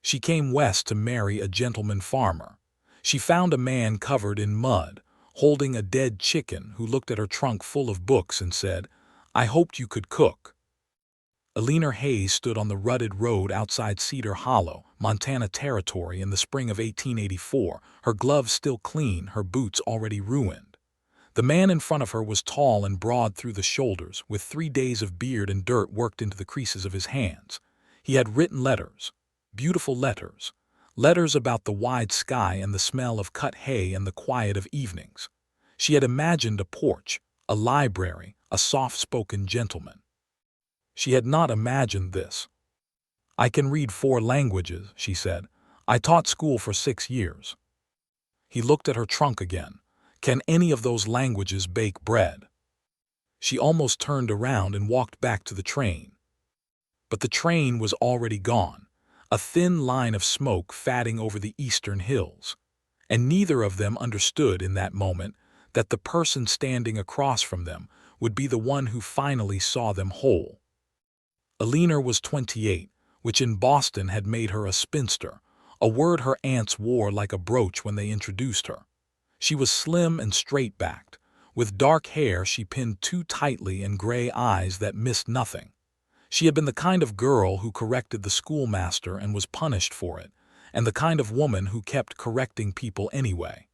She came west to marry a gentleman farmer. She found a man covered in mud, holding a dead chicken, who looked at her trunk full of books and said, "I hoped you could cook." Eleanor Hayes stood on the rutted road outside Cedar Hollow, Montana Territory, in the spring of 1884, her gloves still clean, her boots already ruined. The man in front of her was tall and broad through the shoulders, with 3 days of beard and dirt worked into the creases of his hands. He had written letters, beautiful letters, letters about the wide sky and the smell of cut hay and the quiet of evenings. She had imagined a porch, a library, a soft-spoken gentleman. She had not imagined this. "I can read 4 languages," she said. "I taught school for 6 years." He looked at her trunk again. "Can any of those languages bake bread?" She almost turned around and walked back to the train. But the train was already gone, a thin line of smoke fatting over the eastern hills. And neither of them understood in that moment that the person standing across from them would be the one who finally saw them whole. Eleanor was 28, which in Boston had made her a spinster, a word her aunts wore like a brooch when they introduced her. She was slim and straight-backed, with dark hair she pinned too tightly and gray eyes that missed nothing. She had been the kind of girl who corrected the schoolmaster and was punished for it, and the kind of woman who kept correcting people anyway.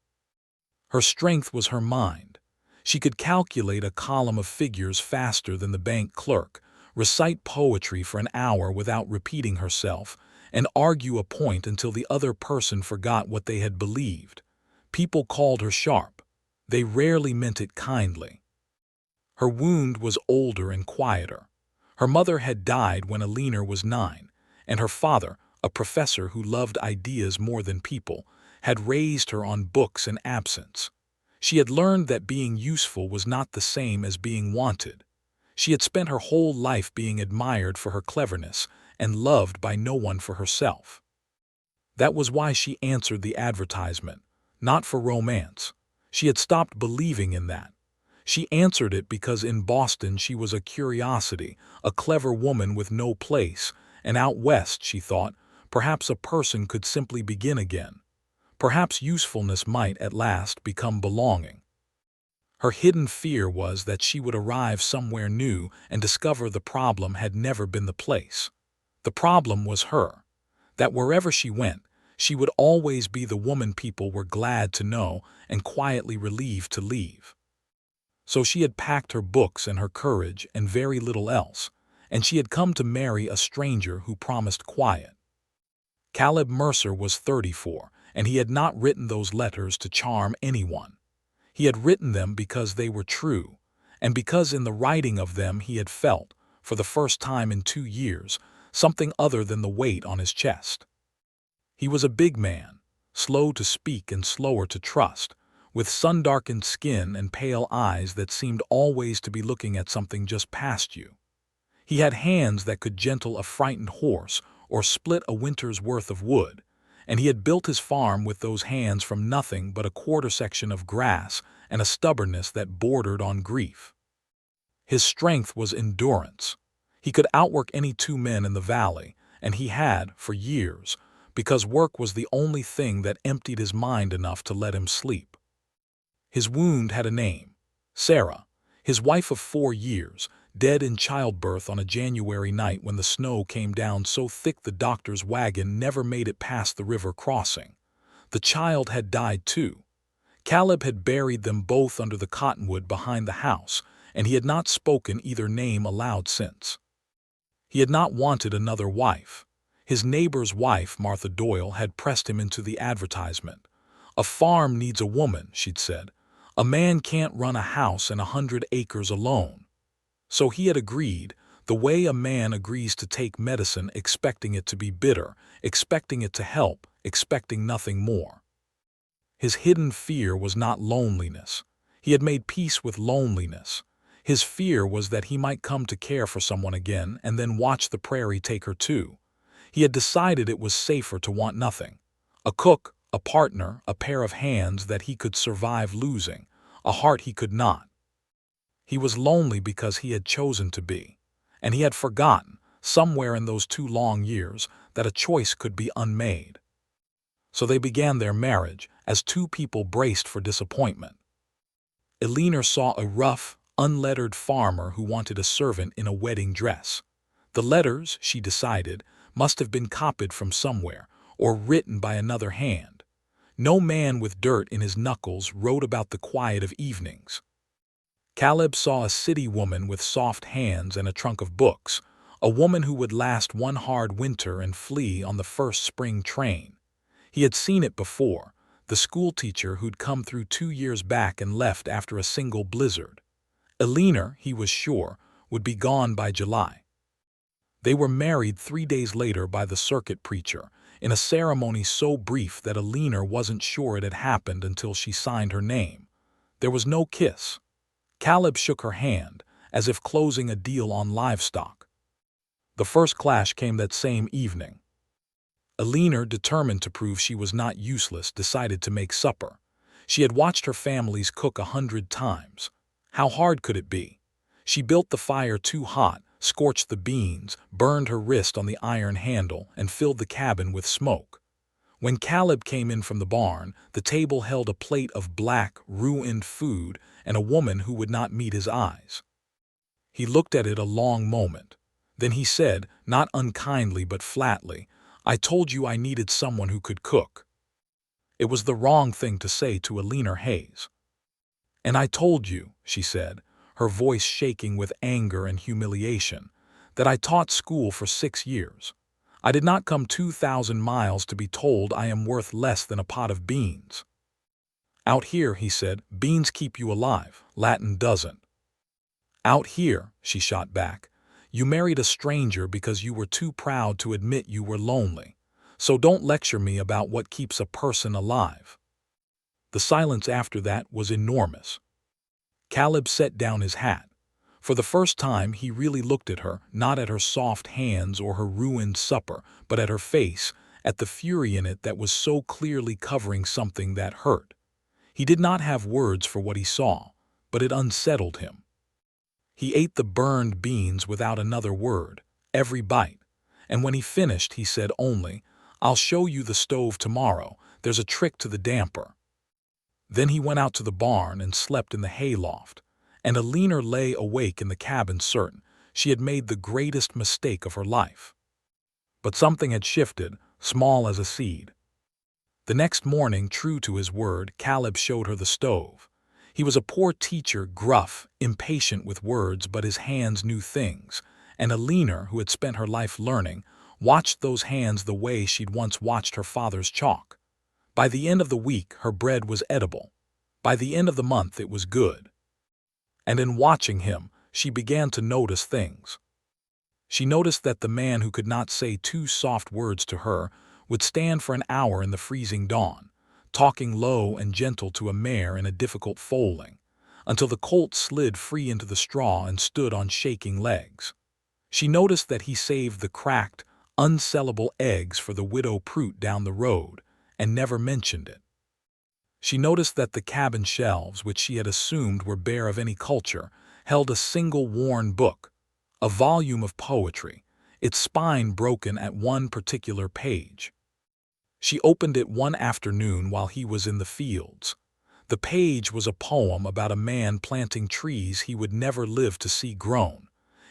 Her strength was her mind. She could calculate a column of figures faster than the bank clerk, recite poetry for an hour without repeating herself, and argue a point until the other person forgot what they had believed. People called her sharp. They rarely meant it kindly. Her wound was older and quieter. Her mother had died when Eleanor was 9, and her father, a professor who loved ideas more than people, had raised her on books and absence. She had learned that being useful was not the same as being wanted. She had spent her whole life being admired for her cleverness and loved by no one for herself. That was why she answered the advertisement, not for romance. She had stopped believing in that. She answered it because in Boston she was a curiosity, a clever woman with no place, and out west, she thought, perhaps a person could simply begin again. Perhaps usefulness might at last become belonging. Her hidden fear was that she would arrive somewhere new and discover the problem had never been the place. The problem was her, that wherever she went, she would always be the woman people were glad to know and quietly relieved to leave. So she had packed her books and her courage and very little else, and she had come to marry a stranger who promised quiet. Caleb Mercer was 34, and he had not written those letters to charm anyone. He had written them because they were true, and because in the writing of them he had felt, for the first time in 2 years, something other than the weight on his chest. He was a big man, slow to speak and slower to trust, with sun-darkened skin and pale eyes that seemed always to be looking at something just past you. He had hands that could gentle a frightened horse or split a winter's worth of wood, and he had built his farm with those hands from nothing but a quarter section of grass and a stubbornness that bordered on grief. His strength was endurance. He could outwork any 2 men in the valley, and he had, for years, because work was the only thing that emptied his mind enough to let him sleep. His wound had a name, Sarah, his wife of 4 years, dead in childbirth on a January night when the snow came down so thick the doctor's wagon never made it past the river crossing. The child had died too. Caleb had buried them both under the cottonwood behind the house, and he had not spoken either name aloud since. He had not wanted another wife. His neighbor's wife, Martha Doyle, had pressed him into the advertisement. "A farm needs a woman," she'd said. "A man can't run a house and 100 acres alone." So he had agreed, the way a man agrees to take medicine expecting it to be bitter, expecting it to help, expecting nothing more. His hidden fear was not loneliness. He had made peace with loneliness. His fear was that he might come to care for someone again and then watch the prairie take her too. He had decided it was safer to want nothing. A cook, a partner, a pair of hands that he could survive losing, a heart he could not. He was lonely because he had chosen to be, and he had forgotten, somewhere in those 2 long years, that a choice could be unmade. So they began their marriage as two people braced for disappointment. Eleanor saw a rough, unlettered farmer who wanted a servant in a wedding dress. The letters, she decided, must have been copied from somewhere or written by another hand. No man with dirt in his knuckles wrote about the quiet of evenings. Caleb saw a city woman with soft hands and a trunk of books, a woman who would last one hard winter and flee on the first spring train. He had seen it before, the schoolteacher who'd come through 2 years back and left after a single blizzard. Eleanor, he was sure, would be gone by July. They were married 3 days later by the circuit preacher, in a ceremony so brief that Eleanor wasn't sure it had happened until she signed her name. There was no kiss. Caleb shook her hand, as if closing a deal on livestock. The first clash came that same evening. Eleanor, determined to prove she was not useless, decided to make supper. She had watched her families cook 100 times. How hard could it be? She built the fire too hot, scorched the beans, burned her wrist on the iron handle, and filled the cabin with smoke. When Caleb came in from the barn, the table held a plate of black, ruined food and a woman who would not meet his eyes. He looked at it a long moment. Then he said, not unkindly but flatly, "I told you I needed someone who could cook." It was the wrong thing to say to Eleanor Hayes. "And I told you," she said, her voice shaking with anger and humiliation, "that I taught school for 6 years. I did not come 2,000 miles to be told I am worth less than a pot of beans." "Out here," he said, "beans keep you alive, Latin doesn't." "Out here," she shot back, "you married a stranger because you were too proud to admit you were lonely. So don't lecture me about what keeps a person alive." The silence after that was enormous. Caleb set down his hat. For the first time he really looked at her, not at her soft hands or her ruined supper, but at her face, at the fury in it that was so clearly covering something that hurt. He did not have words for what he saw, but it unsettled him. He ate the burned beans without another word, every bite, and when he finished he said only, "I'll show you the stove tomorrow, there's a trick to the damper." Then he went out to the barn and slept in the hayloft, and Eleanor lay awake in the cabin certain she had made the greatest mistake of her life. But something had shifted, small as a seed. The next morning, true to his word, Caleb showed her the stove. He was a poor teacher, gruff, impatient with words, but his hands knew things, and Eleanor, who had spent her life learning, watched those hands the way she'd once watched her father's chalk. By the end of the week, her bread was edible. By the end of the month, it was good. And in watching him, she began to notice things. She noticed that the man who could not say 2 soft words to her would stand for an hour in the freezing dawn, talking low and gentle to a mare in a difficult foaling, until the colt slid free into the straw and stood on shaking legs. She noticed that he saved the cracked, unsellable eggs for the widow Prout down the road, and never mentioned it. She noticed that the cabin shelves, which she had assumed were bare of any culture, held a single worn book, a volume of poetry, its spine broken at one particular page. She opened it one afternoon while he was in the fields. The page was a poem about a man planting trees he would never live to see grown.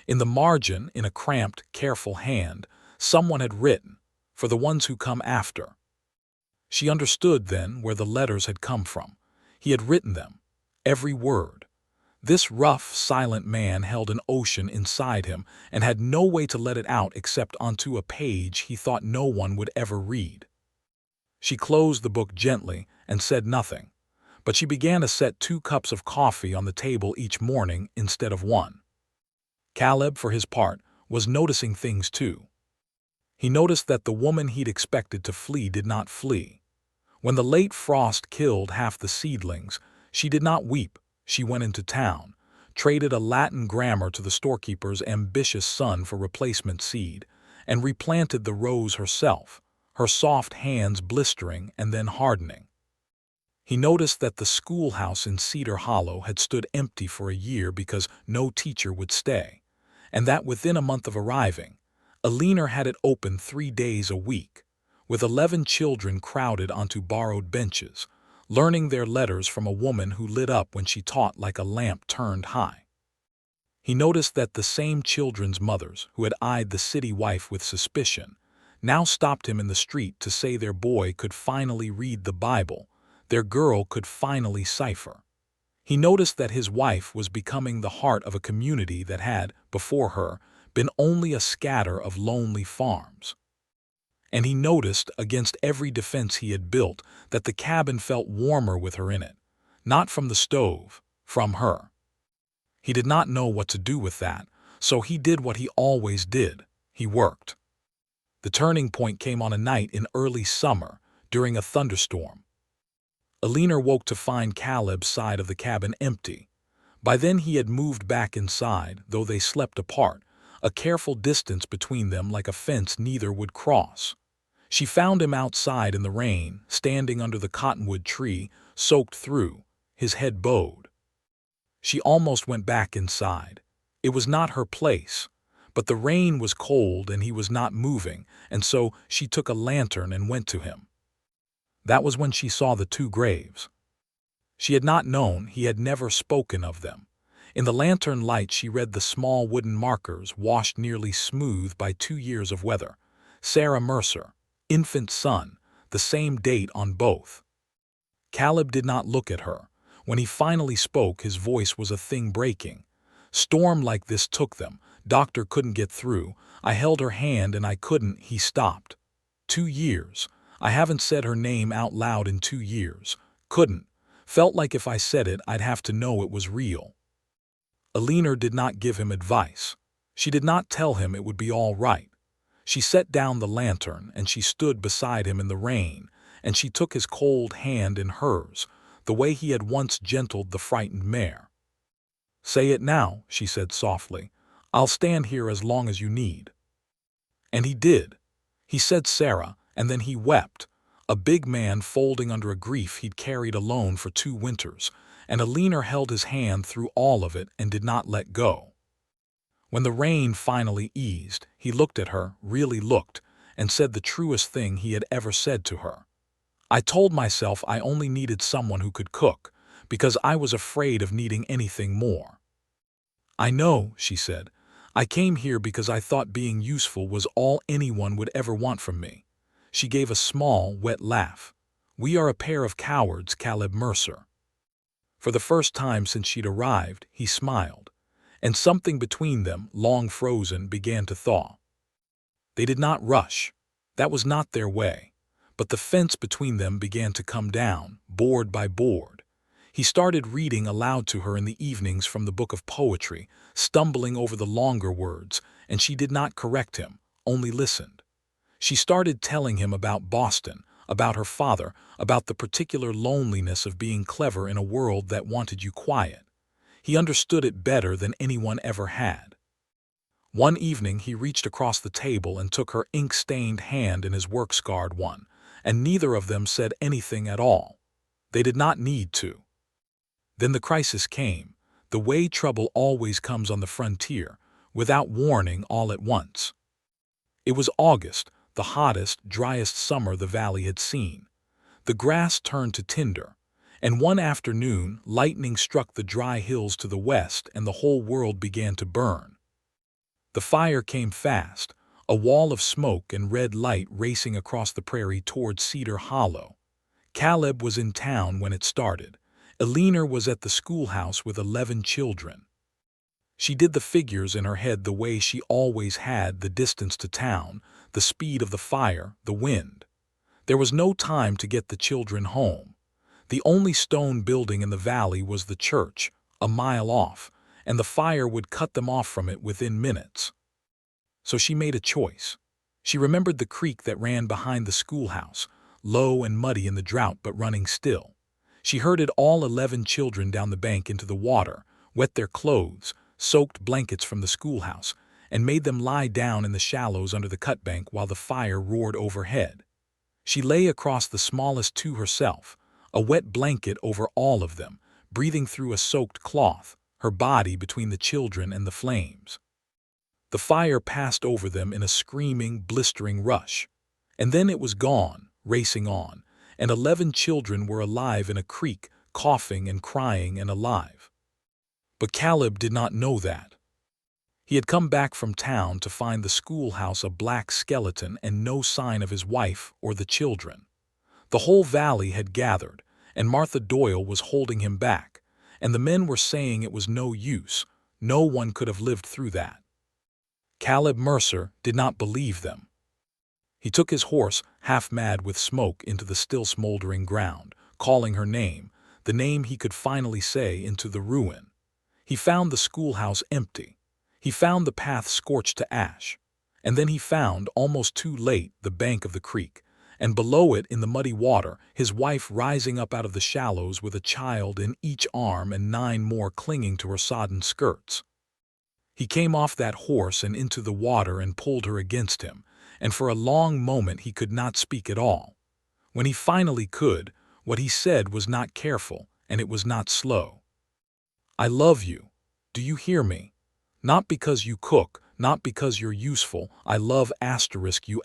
In the margin, in a cramped, careful hand, someone had written, "For the ones who come after." She understood then where the letters had come from. He had written them, every word. This rough, silent man held an ocean inside him and had no way to let it out except onto a page he thought no one would ever read. She closed the book gently and said nothing, but she began to set 2 cups of coffee on the table each morning instead of 1. Caleb, for his part, was noticing things too. He noticed that the woman he'd expected to flee did not flee. When the late frost killed half the seedlings, she did not weep. She went into town, traded a Latin grammar to the storekeeper's ambitious son for replacement seed, and replanted the rows herself, her soft hands blistering and then hardening. He noticed that the schoolhouse in Cedar Hollow had stood empty for a year because no teacher would stay, and that within a month of arriving, Alina had it open 3 days a week, with 11 children crowded onto borrowed benches, learning their letters from a woman who lit up when she taught like a lamp turned high. He noticed that the same children's mothers who had eyed the city wife with suspicion now stopped him in the street to say their boy could finally read the Bible, their girl could finally cipher. He noticed that his wife was becoming the heart of a community that had, before her, been only a scatter of lonely farms. And he noticed, against every defense he had built, that the cabin felt warmer with her in it, not from the stove, from her. He did not know what to do with that, so he did what he always did. He worked. The turning point came on a night in early summer, during a thunderstorm. Alina woke to find Caleb's side of the cabin empty. By then he had moved back inside, though they slept apart, a careful distance between them like a fence neither would cross. She found him outside in the rain, standing under the cottonwood tree, soaked through, his head bowed. She almost went back inside. It was not her place, but the rain was cold and he was not moving, and so she took a lantern and went to him. That was when she saw the 2 graves. She had not known, he had never spoken of them. In the lantern light she read the small wooden markers washed nearly smooth by 2 years of weather. Sarah Mercer, infant son, the same date on both. Caleb did not look at her. When he finally spoke, his voice was a thing breaking. Storm like this took them. Doctor couldn't get through. I held her hand and I couldn't. He stopped. 2 years. I haven't said her name out loud in 2 years. Couldn't. Felt like if I said it, I'd have to know it was real. Alina did not give him advice. She did not tell him it would be all right. She set down the lantern and she stood beside him in the rain, and she took his cold hand in hers, the way he had once gentled the frightened mare. "Say it now," she said softly. "I'll stand here as long as you need." And he did. He said Sarah, and then he wept, a big man folding under a grief he'd carried alone for 2 winters, and Alina held his hand through all of it and did not let go. When the rain finally eased, he looked at her, really looked, and said the truest thing he had ever said to her. "I told myself I only needed someone who could cook, because I was afraid of needing anything more." "I know," she said. "I came here because I thought being useful was all anyone would ever want from me." She gave a small, wet laugh. "We are a pair of cowards, Caleb Mercer." For the first time since she'd arrived, he smiled, and something between them, long frozen, began to thaw. They did not rush. That was not their way. But the fence between them began to come down, board by board. He started reading aloud to her in the evenings from the book of poetry, stumbling over the longer words, and she did not correct him, only listened. She started telling him about Boston, about her father, about the particular loneliness of being clever in a world that wanted you quiet. He understood it better than anyone ever had. One evening he reached across the table and took her ink-stained hand in his work-scarred one, and neither of them said anything at all. They did not need to. Then the crisis came, the way trouble always comes on the frontier, without warning all at once. It was August, the hottest, driest summer the valley had seen. The grass turned to tinder, and one afternoon lightning struck the dry hills to the west and the whole world began to burn. The fire came fast, a wall of smoke and red light racing across the prairie toward Cedar Hollow. Caleb was in town when it started. Alina was at the schoolhouse with 11 children. She did the figures in her head the way she always had: the distance to town, the speed of the fire, the wind. There was no time to get the children home. The only stone building in the valley was the church, a mile off, and the fire would cut them off from it within minutes. So she made a choice. She remembered the creek that ran behind the schoolhouse, low and muddy in the drought but running still. She herded all 11 children down the bank into the water, wet their clothes, soaked blankets from the schoolhouse, and made them lie down in the shallows under the cutbank while the fire roared overhead. She lay across the smallest 2 herself, a wet blanket over all of them, breathing through a soaked cloth, her body between the children and the flames. The fire passed over them in a screaming, blistering rush. And then it was gone, racing on, and 11 children were alive in a creek, coughing and crying and alive. But Caleb did not know that. He had come back from town to find the schoolhouse a black skeleton and no sign of his wife or the children. The whole valley had gathered, and Martha Doyle was holding him back, and the men were saying it was no use, no one could have lived through that. Caleb Mercer did not believe them. He took his horse, half mad with smoke, into the still smoldering ground, calling her name, the name he could finally say, into the ruin. He found the schoolhouse empty. He found the path scorched to ash. And then he found, almost too late, the bank of the creek, and below it, in the muddy water, his wife rising up out of the shallows with a child in each arm and 9 more clinging to her sodden skirts. He came off that horse and into the water and pulled her against him, and for a long moment he could not speak at all. When he finally could, what he said was not careful, and it was not slow. "I love you. Do you hear me? Not because you cook, not because you're useful. I love you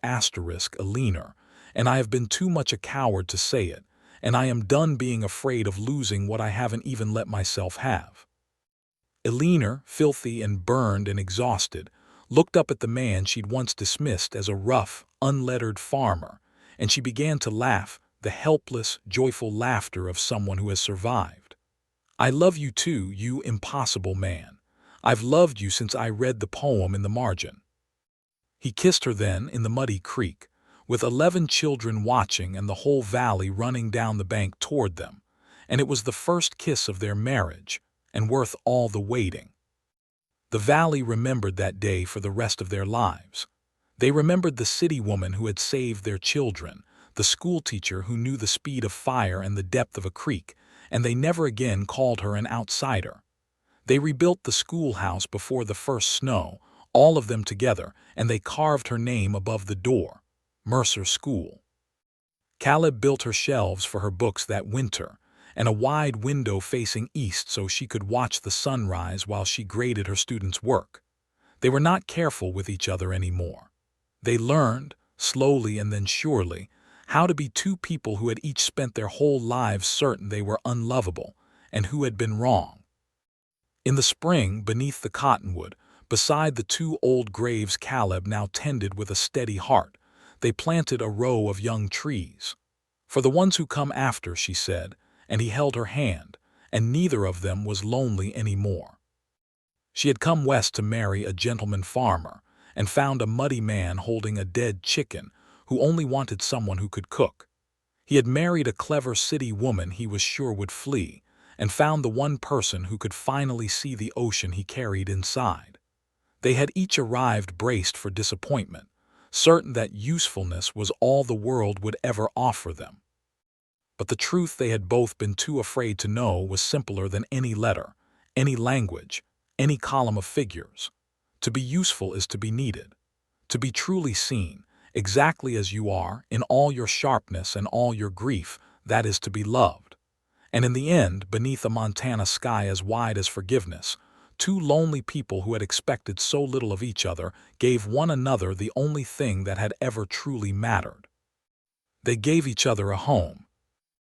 Alina, and I have been too much a coward to say it, and I am done being afraid of losing what I haven't even let myself have." Alina, filthy and burned and exhausted, looked up at the man she'd once dismissed as a rough, unlettered farmer, and she began to laugh, the helpless, joyful laughter of someone who has survived. "I love you too, you impossible man. I've loved you since I read the poem in the margin." He kissed her then in the muddy creek, with 11 children watching and the whole valley running down the bank toward them, and it was the first kiss of their marriage, and worth all the waiting. The valley remembered that day for the rest of their lives. They remembered the city woman who had saved their children, the schoolteacher who knew the speed of fire and the depth of a creek, and they never again called her an outsider. They rebuilt the schoolhouse before the first snow, all of them together, and they carved her name above the door, Mercer School. Caleb built her shelves for her books that winter, and a wide window facing east so she could watch the sunrise while she graded her students' work. They were not careful with each other anymore. They learned, slowly and then surely, how to be two people who had each spent their whole lives certain they were unlovable, and who had been wrong. In the spring, beneath the cottonwood, beside the 2 old graves Caleb now tended with a steady heart, they planted a row of young trees. "For the ones who come after," she said, and he held her hand, and neither of them was lonely any more. She had come west to marry a gentleman farmer, and found a muddy man holding a dead chicken who only wanted someone who could cook. He had married a clever city woman he was sure would flee, and found the one person who could finally see the ocean he carried inside. They had each arrived braced for disappointment, certain that usefulness was all the world would ever offer them. But the truth they had both been too afraid to know was simpler than any letter, any language, any column of figures. To be useful is to be needed. To be truly seen, exactly as you are, in all your sharpness and all your grief, that is to be loved. And in the end, beneath a Montana sky as wide as forgiveness, 2 lonely people who had expected so little of each other gave one another the only thing that had ever truly mattered. They gave each other a home.